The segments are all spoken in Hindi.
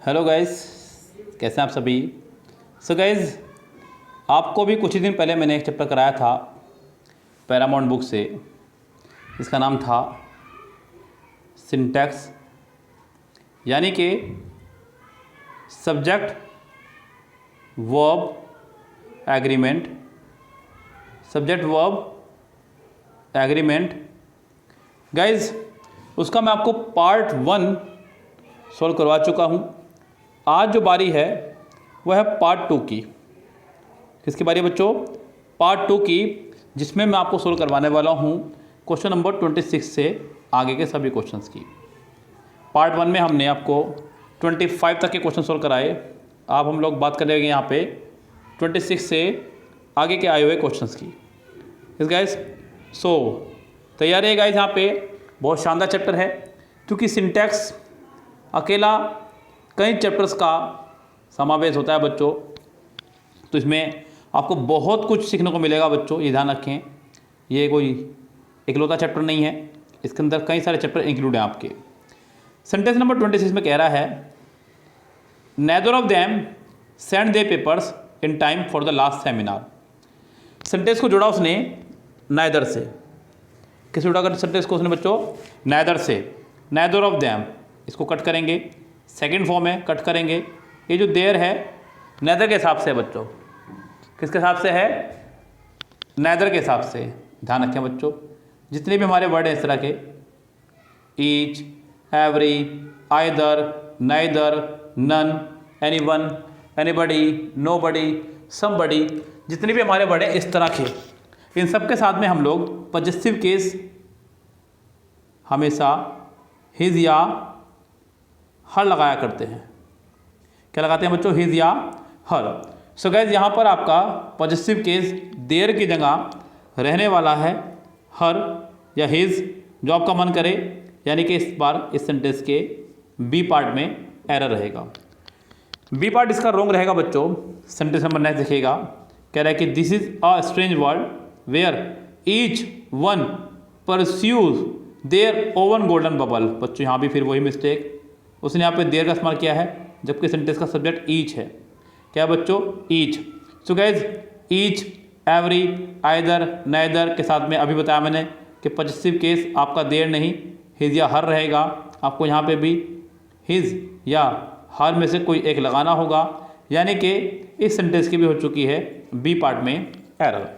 हेलो गाइस, कैसे हैं आप सभी। सो गाइस, आपको भी कुछ ही दिन पहले मैंने एक चैप्टर कराया था पैरामाउंट बुक से। इसका नाम था सिंटैक्स, यानी कि subject verb agreement. Subject verb agreement guys, उसका मैं आपको पार्ट 1 सॉल्व करवा चुका हूँ। आज जो बारी है वह है पार्ट 2 की। किसकी बारी है बच्चों? पार्ट 2 की, जिसमें मैं आपको सोल्व करवाने वाला हूँ क्वेश्चन नंबर 26 से आगे के सभी क्वेश्चंस की। पार्ट 1 में हमने आपको 25 तक के क्वेश्चन सोल्व कराए। अब हम लोग बात करेंगे यहाँ पे 26 से आगे के आए हुए क्वेश्चंस की। इस गाइस, सो तैयार है गाइस। यहाँ पे बहुत शानदार चैप्टर है, क्योंकि सिंटैक्स अकेला कई चैप्टर्स का समावेश होता है बच्चों। तो इसमें आपको बहुत कुछ सीखने को मिलेगा बच्चों, ये ध्यान रखें। ये कोई इकलौता चैप्टर नहीं है, इसके अंदर कई सारे चैप्टर इंक्लूड हैं आपके। सेंटेंस नंबर 26 में कह रहा है, neither of them send the papers in time for the last seminar. Sentence को जोड़ा उसने नाइदर से। किस जोड़ा कर सेंटेंस को उसने बच्चों? नाइदर से। नेदर ऑफ देम, इसको कट करेंगे, सेकंड फॉर्म है, कट करेंगे। ये जो देर है नेदर के हिसाब से है बच्चों। किसके हिसाब से है? नेदर के हिसाब से। ध्यान रखें बच्चों, जितने भी हमारे वर्ड हैं इस तरह के, each, every, either, neither, none, anyone, anybody, nobody, somebody, जितने भी हमारे वर्ड हैं इस तरह के, इन सब के साथ में हम लोग पॉजेसिव केस हमेशा हिज या हर लगाया करते हैं। क्या लगाते हैं बच्चों? हिज या हर। सो गाइस, यहाँ पर आपका पॉजेसिव केस देर की जगह रहने वाला है हर या हिज, जो आपका मन करे। यानी कि इस बार इस सेंटेंस के बी पार्ट में एरर रहेगा। बी पार्ट इसका रॉन्ग रहेगा बच्चों। सेंटेंस नंबर नेक्स्ट देखिएगा, कह रहा है कि this is a strange world where each one pursues their own golden bubble. बच्चों यहाँ भी फिर वही मिस्टेक, उसने यहाँ पे देर का इस्तेमाल किया है, जबकि सेंटेंस का सब्जेक्ट ईच है। क्या है बच्चों? Each. So guys, each, every, either, neither के साथ में अभी बताया मैंने कि पॉजेसिव केस आपका देर नहीं हिज या हर रहेगा। आपको यहाँ पे भी हिज या हर में से कोई एक लगाना होगा। यानी कि इस सेंटेंस की भी हो चुकी है बी पार्ट में error.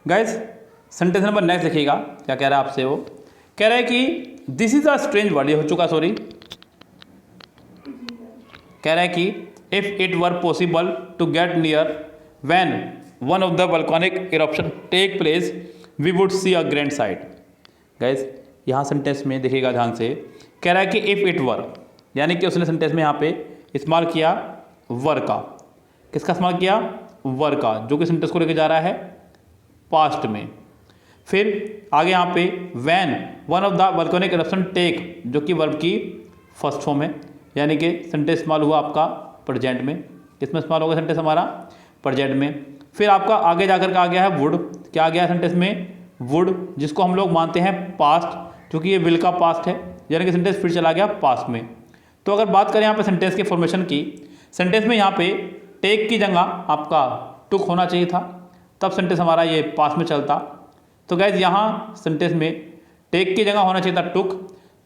Guys, sentence number next देखिएगा, क्या कह रहा है आपसे। वो कह रहा है कि this is a strange world. ये हो चुका, सॉरी। कह रहा है कि if it were possible to get near when one of the volcanic eruption take place we would see a grand sight. Guys, यहाँ सेंटेंस में देखिएगा ध्यान से, कह रहा है कि इफ इट वर, यानी कि उसने सेंटेंस में यहाँ पे इस्तेमाल किया वर का। किसका इस्तेमाल किया? वर का, जो कि सेंटेंस को लेकर जा रहा है पास्ट में। फिर आगे यहाँ पे when one of the volcanic eruption take, जो कि वर्ब की फर्स्ट फॉर्म है। यानी कि सेंटेंस इस्तेमाल हुआ आपका प्रेजेंट में। किसमें इस्तेमाल होगा सेंटेंस हमारा? प्रेजेंट में। फिर आपका आगे जाकर के आ गया है वुड। क्या आ गया है सेंटेंस में? वुड, जिसको हम लोग मानते हैं पास्ट, क्योंकि ये विल का पास्ट है। यानी कि सेंटेंस फिर चला गया पास्ट में। तो अगर बात करें यहाँ पे सेंटेंस के फॉर्मेशन की, सेंटेंस में यहाँ पे टेक की जगह आपका टुक होना चाहिए था, तब सेंटेंस हमारा ये पास्ट में चलता। तो गाइज, यहाँ सेंटेंस में टेक की जगह होना चाहिए था टुक,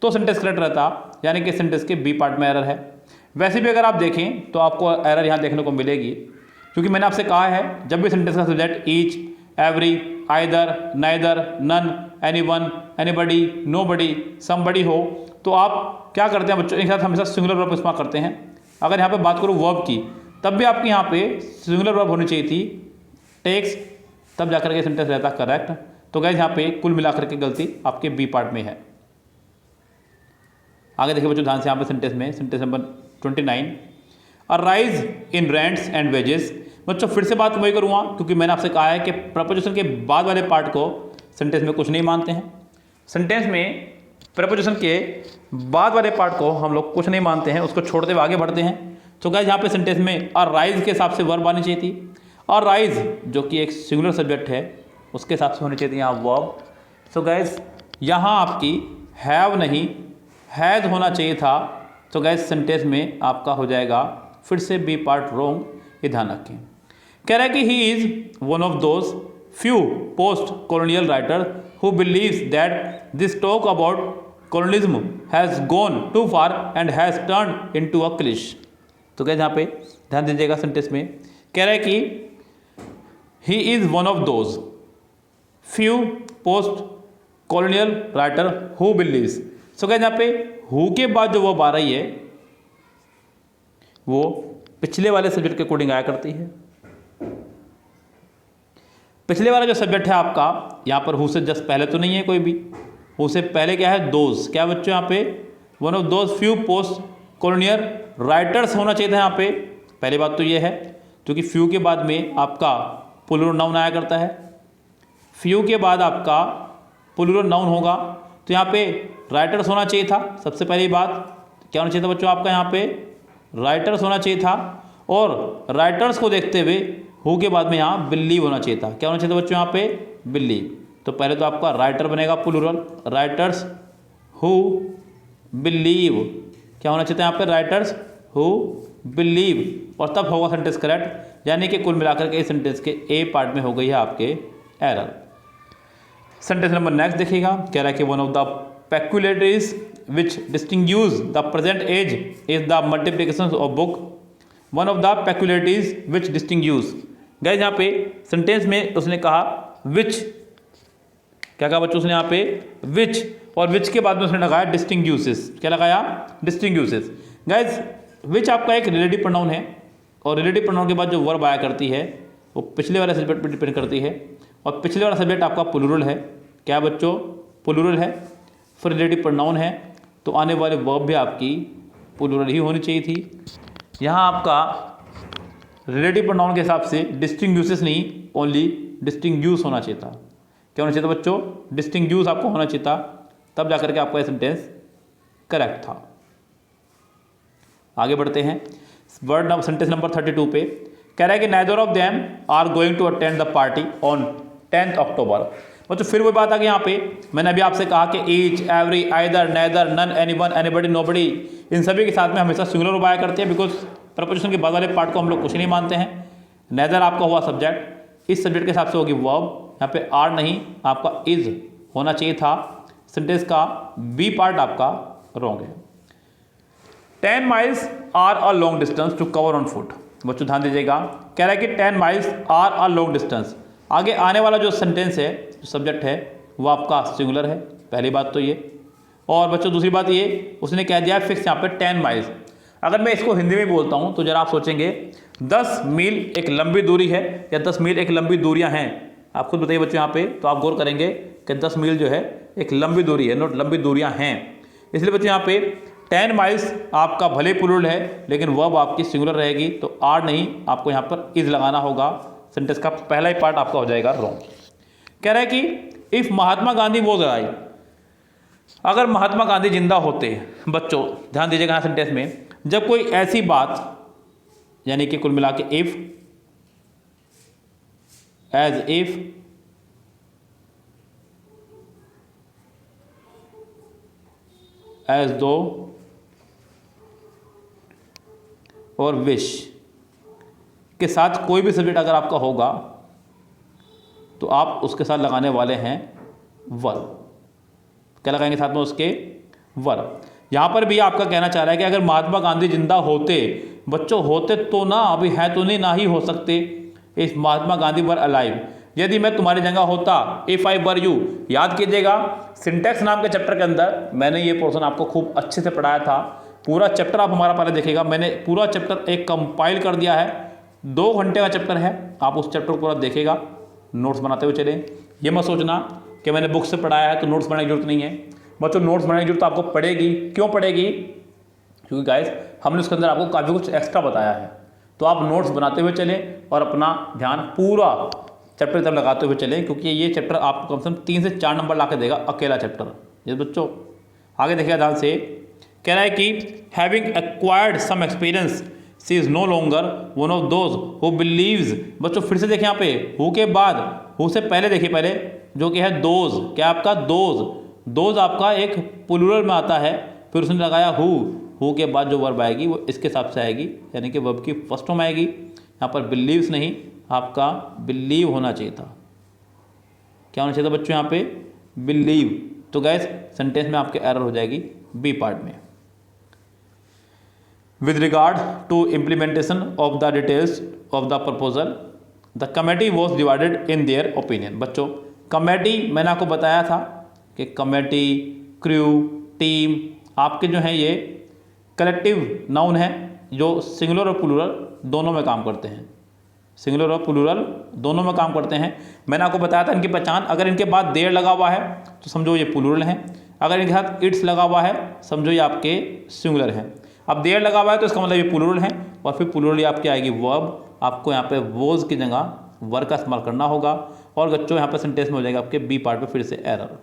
तो सेंटेंस करेक्ट रहता। यानी कि सेंटेंस के बी पार्ट में एरर है। वैसे भी अगर आप देखें तो आपको एरर यहाँ देखने को मिलेगी, क्योंकि मैंने आपसे कहा है जब भी सेंटेंस का subject each, every, either, neither, none, anyone, anybody, nobody, somebody हो, तो आप क्या करते हैं बच्चों? एक साथ हमेशा सिंगुलर वर्ब इस्तेमाल करते हैं। अगर यहाँ पे बात करूँ वर्ब की, तब भी आपकी यहाँ पे सिंगुलर वर्ब होनी चाहिए थी, टेक्स, तब जाकर के सेंटेंस रहता करेक्ट। तो गाइस, यहाँ पे कुल मिलाकर के गलती आपके बी पार्ट में है। आगे देखिए बच्चों ध्यान से, यहाँ पे सेंटेंस में sentence number 29, a rise in rents and wages. बच्चों फिर से बात वही करूँगा, क्योंकि मैंने आपसे कहा है कि प्रपोजिशन के बाद वाले पार्ट को सेंटेंस में कुछ नहीं मानते हैं। सेंटेंस में प्रपोजिशन के बाद वाले पार्ट को हम लोग कुछ नहीं मानते हैं, उसको छोड़ते हुए आगे बढ़ते हैं। तो गाइस, यहाँ पे सेंटेंस में अ राइज के हिसाब से वर्ब आनी चाहिए थी, और राइज जो कि एक सिंगुलर सब्जेक्ट है उसके हिसाब से होनी चाहिए थी यहाँ वर्ब। सो गाइस, यहाँ आपकी हैव नहीं हैज़ होना चाहिए था, तो गैस सेंटेंस में आपका हो जाएगा फिर से बी पार्ट रोंग, ये ध्यान रखें। कह रहा है कि he is one of those few post colonial writer who believes that this talk about colonialism has gone too far and has turn into a cliche. तो गैस यहाँ पे ध्यान दीजिएगा, सेंटेंस में कह रहा है कि he is one of those few post colonial writer who beliefs. So gas यहाँ पे हु के बाद जो वर्ब आ रही है वो पिछले वाले सब्जेक्ट के अकॉर्डिंग आया करती है। पिछले वाला जो सब्जेक्ट है आपका यहाँ पर हु से जस्ट पहले तो नहीं है कोई भी, हु से पहले क्या है दोज, क्या बच्चों यहाँ पे one of those few post colonial writers होना चाहिए था यहाँ पे। पहली बात तो ये है क्योंकि फ्यू के बाद में आपका प्लूरल नाउन आया करता है, फ्यू के बाद आपका प्लूरल नाउन होगा, तो यहाँ पे राइटर्स होना चाहिए था। सबसे पहली बात क्या होना चाहिए था बच्चों आपका यहाँ पे राइटर्स होना चाहिए था, और राइटर्स को देखते हुए हु के बाद में यहाँ बिलीव होना चाहिए था। क्या होना चाहिए था बच्चों यहाँ पे बिलीव। तो पहले तो आपका राइटर बनेगा प्लूरल, राइटर्स हु बिलीव, क्या होना चाहिए था यहाँ पे राइटर्स हु बिलीव, और तब होगा सेंटेंस करेक्ट। यानी कि कुल मिलाकर के इस सेंटेंस के ए पार्ट में हो गई है आपके एरर। सेंटेंस नंबर नेक्स्ट देखिएगा, कह रहा है कि one of the peculiarities which distinguish the present age is the multiplication of book. One of the peculiarities which distinguish, guys यहाँ पे सेंटेंस में उसने कहा which, क्या कहा बच्चों उसने यहाँ पे which, और which के बाद में उसने लगाया distinguishes, क्या लगाया distinguishes। गाइस which आपका एक रिलेटिव प्रोनाउन है, और रिलेटिव प्रोनाउन के बाद जो वर्ब आया करती है वो पिछले वाले सब्जेक्ट पर डिपेंड करती है, और पिछले वाला सब्जेक्ट आपका प्लूरल है। क्या बच्चों प्लूरल है, फिर रिलेटिव प्रोनाउन है, तो आने वाले वर्ब भी आपकी प्लूरल ही होनी चाहिए थी। यहाँ आपका रिलेटिव प्रोनाउन के हिसाब से डिस्टिंग्यूसेस नहीं, ओनली डिस्टिंग्यूस होना चाहिए था। क्या होना चाहिए था बच्चों डिस्टिंग्यूस आपको होना चाहिए था, तब जाकर के आपका यह सेंटेंस करेक्ट था। आगे बढ़ते हैं वर्ड सेंटेंस नंबर 32 पे, कह रहा है कि neither of them are going to attend the party on 10 October. बच्चों फिर वही बात आ गई यहाँ पे, मैंने अभी आपसे कहा कि each, every, either, neither, none, anyone, anybody, nobody, इन सभी के साथ में हमेशा सिंगुलर वर्ब आया करती है, बिकॉज प्रपोजिशन के बाद वाले पार्ट को हम लोग कुछ नहीं मानते हैं। नेदर आपका हुआ सब्जेक्ट, इस सब्जेक्ट के हिसाब से होगी वर्ब, यहाँ पे आर नहीं आपका इज होना चाहिए था। सेंटेंस का बी पार्ट आपका रॉन्ग है। 10 miles are a long distance to cover on foot. बच्चों ध्यान दीजिएगा, कह रहा है कि 10 miles are a long distance. आगे आने वाला जो सेंटेंस है, जो सब्जेक्ट है वो आपका सिंगुलर है, पहली बात तो ये। और बच्चों दूसरी बात ये उसने कह दिया फिक्स यहाँ पे 10 माइल्स। अगर मैं इसको हिंदी में बोलता हूँ तो जरा आप सोचेंगे 10 मील एक लंबी दूरी है या 10 मील एक लंबी दूरियाँ हैं, आप खुद बताइए बच्चों यहाँ पे। तो आप गौर करेंगे कि 10 मील जो है एक लंबी दूरी है, नोट लंबी दूरियाँ हैं। इसलिए बच्चों यहाँ पे 10 माइल्स आपका भले प्लूरल है लेकिन वर्ब आपकी सिंगुलर रहेगी, तो आर नहीं आपको यहाँ पर इज लगाना होगा। सेंटेंस का पहला ही पार्ट आपका हो जाएगा रॉन्ग। कह रहा है कि if Mahatma Gandhi was alive, अगर महात्मा गांधी जिंदा होते, बच्चों ध्यान दीजिएगा यहाँ सेंटेंस में, जब कोई ऐसी बात, यानी कि कुल मिला के इफ, एज इफ, एज दो और विश के साथ कोई भी सब्जेक्ट अगर आपका होगा तो आप उसके साथ लगाने वाले हैं वर्ब। क्या लगाएंगे साथ में उसके वर्ब। यहाँ पर भी आपका कहना चाह रहा है कि अगर महात्मा गांधी जिंदा होते, बच्चों होते तो ना, अभी है तो नहीं, ना ही हो सकते। इस महात्मा गांधी वर अलाइव, यदि मैं तुम्हारी जगह होता, इफ आई वर यू। याद कीजिएगा सिंटैक्स नाम के चैप्टर के अंदर मैंने ये पोर्शन आपको खूब अच्छे से पढ़ाया था। पूरा चैप्टर आप हमारा पहले देखिएगा, मैंने पूरा चैप्टर एक कंपाइल कर दिया है, 2 घंटे का चैप्टर है। आप उस चैप्टर को पूरा देखिएगा, नोट्स बनाते हुए चलें। ये मत सोचना कि मैंने बुक से पढ़ाया है तो नोट्स बनाने की जरूरत नहीं है। बच्चों नोट्स बनाने की जरूरत आपको पड़ेगी। क्यों पड़ेगी? क्योंकि गाइस हमने उसके अंदर आपको काफ़ी कुछ एक्स्ट्रा बताया है, तो आप नोट्स बनाते हुए चलें और अपना ध्यान पूरा चैप्टर की तरफ लगाते हुए चलें, क्योंकि ये चैप्टर आपको कम से कम 3 से 4 नंबर ला के देगा, अकेला चैप्टर। ये बच्चों आगे देखिएगा ध्यान से, कह रहा है कि having acquired some experience she is no longer one of those who believes. बच्चों फिर से देखिए यहाँ पे हु के बाद, हु से पहले देखिए, पहले जो कि है दोज, क्या आपका दोज दोज आपका एक प्लूरल में आता है, फिर उसने लगाया हु के बाद जो वर्ब आएगी वो इसके हिसाब से आएगी, यानी कि वर्ब की फर्स्ट फॉर्म आएगी। यहाँ पर बिलीव्स नहीं, आपका बिलीव होना चाहिए था। क्या होना चाहिए था बच्चों यहाँ पे? बिलीव। तो गैस सेंटेंस में आपके एरर हो जाएगी बी पार्ट में। With regard to implementation of the details of the proposal the committee was divided in their opinion. बच्चों कमेटी मैंने आपको बताया था कि कमेटी, क्रू, टीम आपके जो हैं ये कलेक्टिव नाउन है जो सिंगुलर और प्लूरल दोनों में काम करते हैं। सिंगुलर और प्लूरल दोनों में काम करते हैं। मैंने आपको बताया था इनकी पहचान, अगर इनके बाद देयर लगा हुआ है तो समझो ये प्लूरल है, अगर इनके साथ इट्स लगा हुआ है समझो ये आपके सिंगुलर हैं। अब देयर लगा हुआ है तो इसका मतलब ये प्लूरल है, और फिर प्लूरल आपकी आएगी वर्ब। आपको यहाँ पे वोज की जगह वर्ब का इस्तेमाल करना होगा, और बच्चों यहाँ पे सेंटेंस में हो जाएगा आपके बी पार्ट पे फिर से एरर।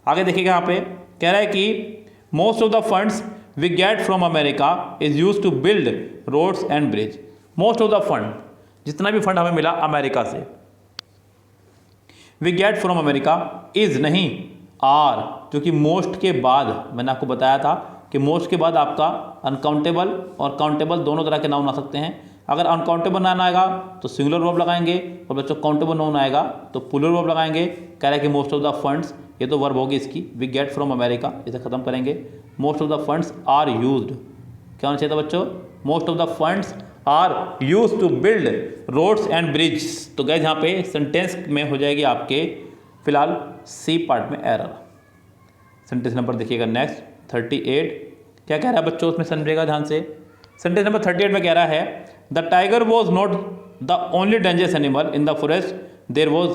आगे देखिएगा, यहाँ पे कह रहा है कि most of the funds we get from America is use to build roads and bridge. Most of the fund, जितना भी फंड हमें मिला अमेरिका से। We get from America, is नहीं आर, क्योंकि मोस्ट के बाद मैंने आपको बताया था कि मोस्ट के बाद आपका अनकाउंटेबल और काउंटेबल दोनों तरह के नाउन आ सकते हैं। अगर अनकाउंटेबल नाउन आएगा तो सिंगुलर वर्ब लगाएंगे, और बच्चों काउंटेबल नाउन आएगा तो प्लूरल वर्ब लगाएंगे। कह रहा है कि मोस्ट ऑफ द फंड्स, ये तो वर्ब होगी इसकी, वी गेट फ्रॉम अमेरिका, इसे खत्म करेंगे। Most of the funds are used, क्या होना चाहिए था बच्चों? Most of the funds are use to build roads and bridge. तो गैस यहाँ पे सेंटेंस में हो जाएगी आपके फिलहाल सी पार्ट में एरर। सेंटेंस नंबर देखिएगा नेक्स्ट 38, क्या कह रहा है बच्चों उसमें समझिएगा ध्यान से। सेंटेंस नंबर 38 में कह रहा है the tiger was not the only dangerous animal in the forest, there was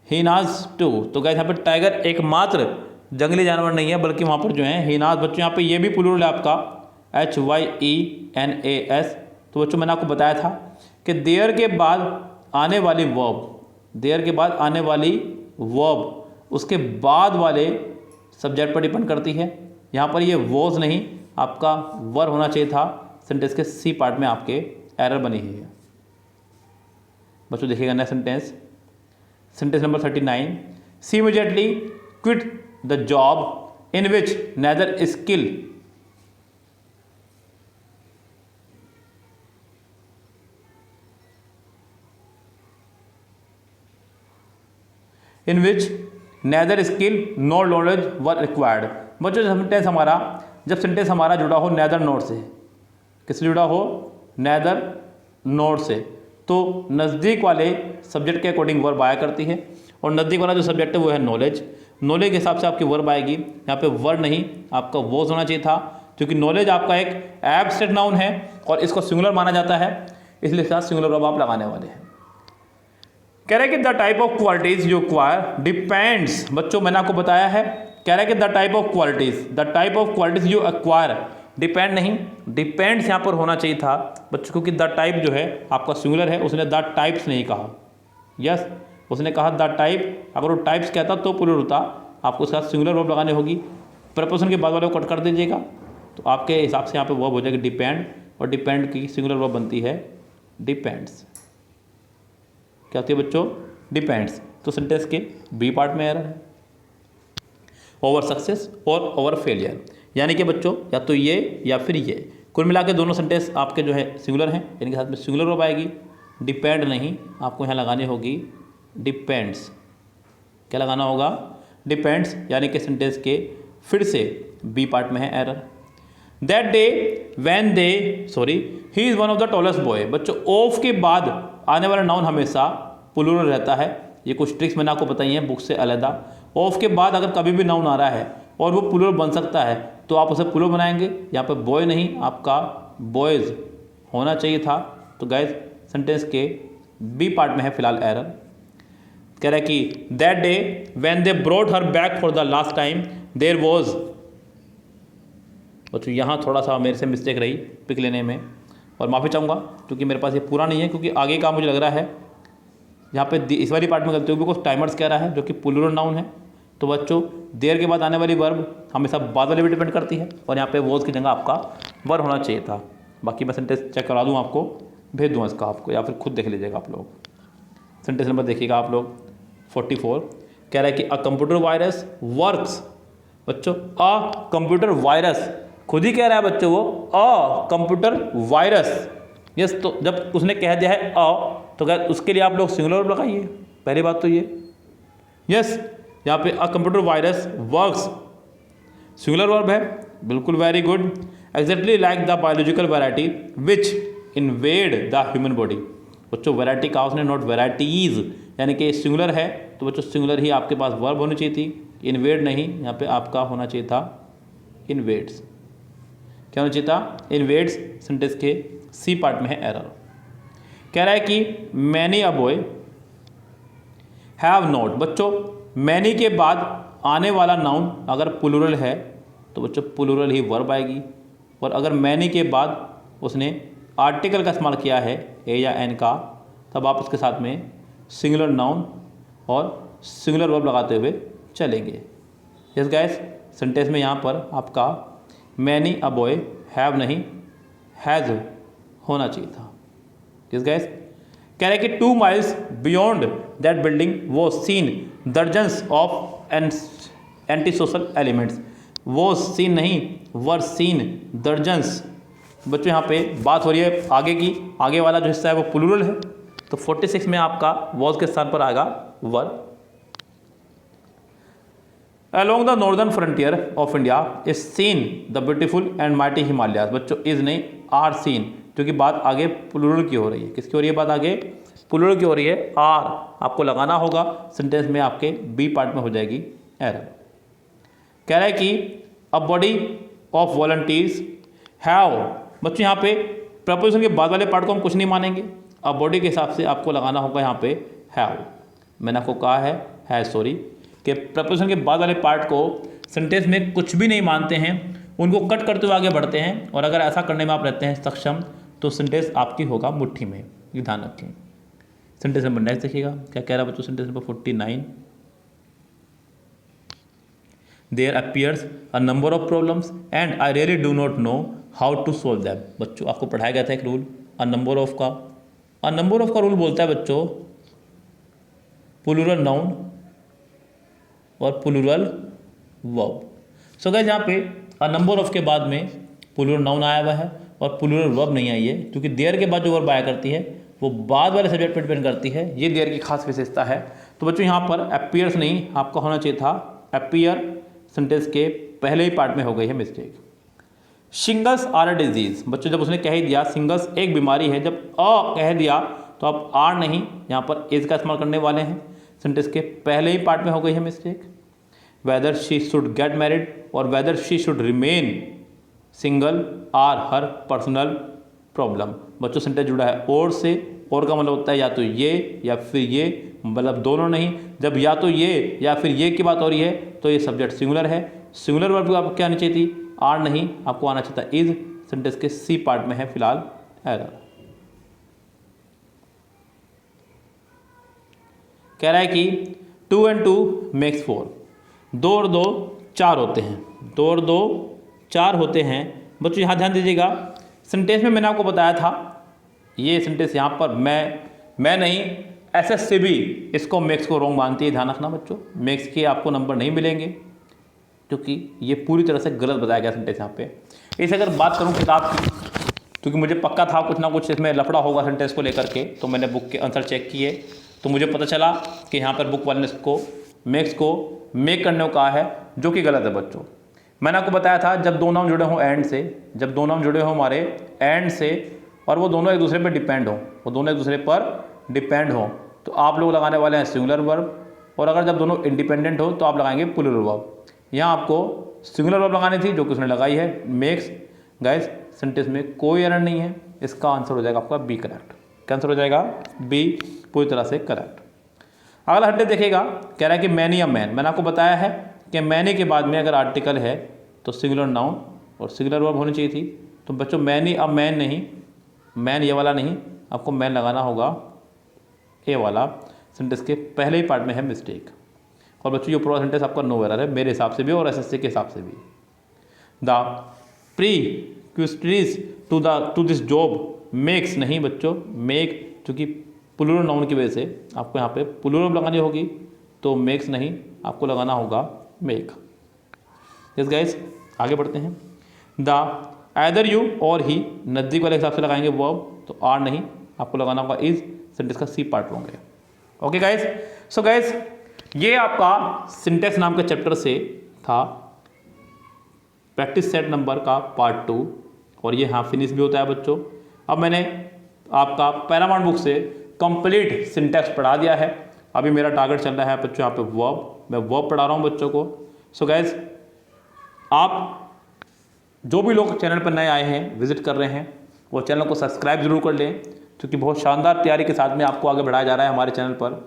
hyenas too. तो गैस यहाँ पे टाइगर एकमात्र जंगली जानवर नहीं है, बल्कि वहाँ पर जो है हीनाज। बच्चों यहाँ पे ये भी प्लूरल है आपका HYENAS। तो बच्चों मैंने आपको बताया था कि देयर के बाद आने वाली वर्ब, देयर के बाद आने वाली वर्ब उसके बाद वाले सब्जेक्ट पर डिपेंड करती है। यहाँ पर ये वॉज नहीं, आपका वर होना चाहिए था। सेंटेंस के सी पार्ट में आपके एरर बनी हुई है। बच्चों देखिएगा next sentence, sentence number 39, she immediately quit the job in which neither skill in which neither skill nor knowledge were required. बच्चों जब सेंटेंस हमारा जुड़ा हो नेदर नॉर से, किससे जुड़ा हो? नेदर नॉर से, तो नज़दीक वाले सब्जेक्ट के अकॉर्डिंग वर्ब आया करती है, और नज़दीक वाला जो सब्जेक्ट है वो है नॉलेज। नॉलेज के हिसाब से आपकी वर्ब आएगी। यहाँ पे वर्ब नहीं, आपका वॉज होना चाहिए था, क्योंकि नॉलेज आपका एक एब्स्ट्रैक्ट नाउन है और इसको सिंगुलर माना जाता है, इसलिए साथ सिंगुलर वर्ब आप लगाने वाले हैं। कह रहे हैं कि the type of qualities you acquire depends. बच्चों मैंने आपको बताया है, कह रहा है कि the type of qualities you acquire, depend नहीं, डिपेंड्स यहाँ पर होना चाहिए था बच्चों, क्योंकि द टाइप जो है आपका सिंगुलर है, उसने द टाइप्स नहीं कहा। यस, उसने कहा द टाइप, अगर वो टाइप्स कहता तो प्लूरल होता, आपको उसके साथ सिंगुलर वर्ब लगाने होगी। प्रपोजन के बाद वाले को कट कर दीजिएगा, तो आपके हिसाब से यहाँ पे वर्ब हो जाएगी डिपेंड, और डिपेंड की सिंगुलर वर्ब बनती है डिपेंड्स। क्या होती है बच्चों? डिपेंड्स। तो सेंटेंस के बी पार्ट में एरर है, ओवर सक्सेस और ओवर फेलियर, यानी कि बच्चों या तो ये या फिर ये, कुल मिला के दोनों सेंटेंस आपके जो है सिंगुलर हैं, इनके साथ में सिंगुलर वर्ब आएगी। डिपेंड नहीं, आपको यहाँ लगानी होगी डिपेंड्स। क्या लगाना होगा? डिपेंड्स, यानी कि सेंटेंस के फिर से बी पार्ट में है error. That day when they he is one of the tallest boy. बच्चों ऑफ के बाद आने वाला नाउन हमेशा प्लूरल रहता है, ये कुछ ट्रिक्स मैंने आपको बताई हैं बुक से अलग। ऑफ के बाद अगर कभी भी नाउन आ रहा है और वो प्लूरल बन सकता है तो आप उसे प्लूरल बनाएंगे। यहाँ पे बॉय नहीं, आपका बॉयज़ होना चाहिए था। तो गाइस सेंटेंस के बी पार्ट में है फिलहाल एरर। कह रहा है कि that day when they brought her back for the last time there was. बच्चों यहाँ थोड़ा सा मेरे से मिस्टेक रही पिक लेने में, और माफ़ी चाहूँगा क्योंकि मेरे पास ये पूरा नहीं है, क्योंकि आगे का मुझे लग रहा है यहाँ पे इस वाली पार्ट में गलती होगी, बिकॉज टाइमर्स कह रहा है जो कि प्लूरल नाउन है। तो बच्चों देर के बाद आने वाली वर्ब हमेशा बाद वाले पे डिपेंड करती है, और यहाँ पे वॉज की जगह आपका वर्ब होना चाहिए था। बाकी मैं सेंटेंस चेक करा दूँ आपको, भेज दूँ इसका आपको, या फिर खुद देख लीजिएगा आप लोग। सेंटेंस नंबर देखिएगा आप लोग 44, कह रहा है कि अ कंप्यूटर वायरस वर्क्स, बच्चों अ कंप्यूटर वायरस खुद ही कह रहा है बच्चों वो अ कंप्यूटर वायरस। यस, तो जब उसने कह दिया है अ तो क्या उसके लिए आप लोग सिंगुलर वर्ब लगाइए, पहली बात तो ये। यस, यहाँ पे a computer virus works singular verb है, बिल्कुल very good. Exactly like the biological variety which invade the human body. बच्चों वैरायटी कहा उसने, नॉट वैरायटीज, यानी कि सिंगुलर है तो बच्चों सिंगुलर ही आपके पास वर्ब होनी चाहिए थी, इन्वेड नहीं, यहाँ पे आपका होना चाहिए था इन्वेड्स। क्या होना चाहिए था? इन्वेड्स। सेंटेंस के सी पार्ट में है एरर। कह रहा है कि many a boy have not. बच्चों मैनी के बाद आने वाला नाउन अगर प्लूरल है तो बच्चों प्लूरल ही वर्ब आएगी, और अगर मैनी के बाद उसने आर्टिकल का इस्तेमाल किया है ए या एन का, तब आप उसके साथ में सिंगुलर नाउन और सिंगुलर वर्ब लगाते हुए चलेंगे। यस गाइस, सेंटेंस में यहाँ पर आपका मैनी अ बॉय हैव नहीं हैज़ होना चाहिए था। यस गाइस, कह रहे कि 2 miles बियॉन्ड दैट बिल्डिंग वो seen dozens of anti social elements. वो सीन नहीं, वर सीन दर्जन्स। बच्चों यहाँ पे बात हो रही है आगे की, आगे वाला जो हिस्सा है वो प्लूरल है, तो 46 में आपका वॉज के स्थान पर आएगा वर। Along the northern frontier of India is seen the beautiful and mighty Himalayas। बच्चों इज नहीं आर सीन, क्योंकि बात आगे प्लूरल की हो रही है। किसकी हो रही है बात? आगे प्लूरल की हो रही है। आर आपको लगाना होगा, सेंटेंस में आपके बी पार्ट में हो जाएगी एरर। कह रहा है कि a body of volunteers have. बच्चों यहाँ पे प्रपोजिशन के बाद वाले पार्ट को हम कुछ नहीं मानेंगे, अ बॉडी के हिसाब से आपको लगाना होगा यहाँ पे हैव। मैंने आपको कहा है सॉरी, कि प्रपोजिशन के बाद वाले पार्ट को सेंटेंस में कुछ भी नहीं मानते हैं, उनको कट करते हुए आगे बढ़ते हैं, और अगर ऐसा करने में आप रहते हैं सक्षम तो सेंटेंस आपकी होगा मुट्ठी में। ये ध्यान रखें। सेंटेंस नंबर नेक्स्ट देखिएगा क्या कह रहा है बच्चों, sentence number 49। There appears a number of problems and I really do not know how to solve them. बच्चों आपको पढ़ाया गया था एक रूल अ नंबर ऑफ का। अ नंबर ऑफ का रूल बोलता है बच्चों प्लूरल नाउन और प्लूरल वर्ब। सो गाइस यहाँ पे अ नंबर ऑफ के बाद में प्लूरल नाउन आया हुआ है और प्लूरल वर्ब नहीं आई है, क्योंकि देयर के बाद जो वर्ब आया करती है वो बाद वाले सब्जेक्ट पर डिपेंड करती है। ये देयर की खास विशेषता है। तो बच्चों यहाँ पर अपीयर्स नहीं, आपका होना चाहिए था अपीयर। सेंटेंस के पहले ही पार्ट में हो गई है mistake. Shingles are a disease. बच्चों जब उसने कह दिया सिंगल्स एक बीमारी है, जब अ कह दिया तो आप आर नहीं, यहाँ पर एज का इस्तेमाल करने वाले हैं। सेंटेंस के पहले ही पार्ट में हो गई है mistake. Whether she should get married और whether she should remain single are her personal problem. बच्चों सेंटेंस जुड़ा है और से, और का मतलब होता है या तो ये या फिर ये, मतलब दोनों नहीं। जब या तो ये या फिर ये की बात हो रही है तो ये सब्जेक्ट सिंगुलर है। सिंगुलर वर्ब आपको क्या आनी चाहिए थी? आर नहीं, आपको आना चाहिए था इज। सेंटेंस के सी पार्ट में है फिलहाल एरर। कह रहा है कि 2 and 2 makes 4। 2 और 2 4 होते हैं, 2 और 2 4 होते हैं। बच्चों यहाँ ध्यान दीजिएगा, सेंटेंस में मैंने आपको बताया था ये सेंटेंस यहाँ पर मैं नहीं, एसएससी भी इसको मैक्स को रॉन्ग मानती है। ध्यान रखना बच्चों, मैक्स के आपको नंबर नहीं मिलेंगे, क्योंकि ये पूरी तरह से गलत बताया गया सेंटेंस यहाँ पे। इसे अगर बात करूँ किताब की, क्योंकि मुझे पक्का था कुछ ना कुछ इसमें लफड़ा होगा सेंटेंस को लेकर के, तो मैंने बुक के आंसर चेक किए तो मुझे पता चला कि यहाँ पर बुक वाले ने इसको मैक्स को मेक करने को कहा है, जो कि गलत है बच्चों। मैंने आपको बताया था जब दो नाउन जुड़े हों एंड से, जब दो नाउन जुड़े हों हमारे एंड से और वो दोनों एक दूसरे पर डिपेंड हों, वो दोनों एक दूसरे पर डिपेंड हों, तो आप लोग लगाने वाले हैं सिंगुलर वर्ब। और अगर जब दोनों इंडिपेंडेंट हो तो आप लगाएंगे प्लूरल वर्ब। यहाँ आपको सिंगुलर वर्ब लगानी थी, जो कि उसने लगाई है मेक्स। गाइस सेंटेंस में कोई एरर नहीं है, इसका आंसर हो जाएगा आपका बी करेक्ट। क्या आंसर हो जाएगा? बी पूरी तरह से करेक्ट। अगला हट्टे देखेगा, कह रहा है कि मैनी या मैन। मैंने आपको बताया है कि मैनी के बाद में अगर आर्टिकल है तो सिंगुलर नाउन और सिंगुलर वर्ब होनी चाहिए थी। तो बच्चों मैनी अब मैन नहीं, मैन ये वाला नहीं, आपको मैन लगाना होगा ए वाला। सेंटेंस के पहले ही पार्ट में है मिस्टेक। और बच्चों ये पूरा सेंटेंस आपका नो एरर है मेरे हिसाब से भी और एसएससी के हिसाब से भी। The prerequisites to this job makes नहीं बच्चों, मेक, चूँकि प्लूरल नाउन की वजह से आपको यहाँ पे प्लूरल लगानी होगी। तो मेक्स नहीं, आपको लगाना होगा मेक। यस गाइस, आगे बढ़ते हैं। द आइदर यू और ही, नज़दीक वाले हिसाब से लगाएंगे वर्ब, तो आर नहीं, आपको लगाना होगा इज। सिंटेक्स का सी पार्ट होंगे। ओके गाइस, सो गाइस ये आपका सिंटेक्स नाम के चैप्टर से था प्रैक्टिस सेट नंबर का पार्ट 2, और ये हाँ फिनिश भी होता है बच्चों। अब मैंने आपका पैरामाउंट बुक से कंप्लीट सिंटेक्स पढ़ा दिया है। अभी मेरा टारगेट चल रहा है बच्चों यहाँ पे वर्ब, मैं वर्ब पढ़ा रहा हूँ बच्चों को। सो गाइस, आप जो भी लोग चैनल पर नए आए हैं, विजिट कर रहे हैं, वो चैनल को सब्सक्राइब जरूर कर लें, क्योंकि बहुत शानदार तैयारी के साथ में आपको आगे बढ़ाया जा रहा है हमारे चैनल पर।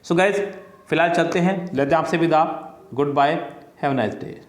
सो गाइस, फिलहाल चलते हैं, लेते हैं आपसे विदा। Goodbye, have a nice day.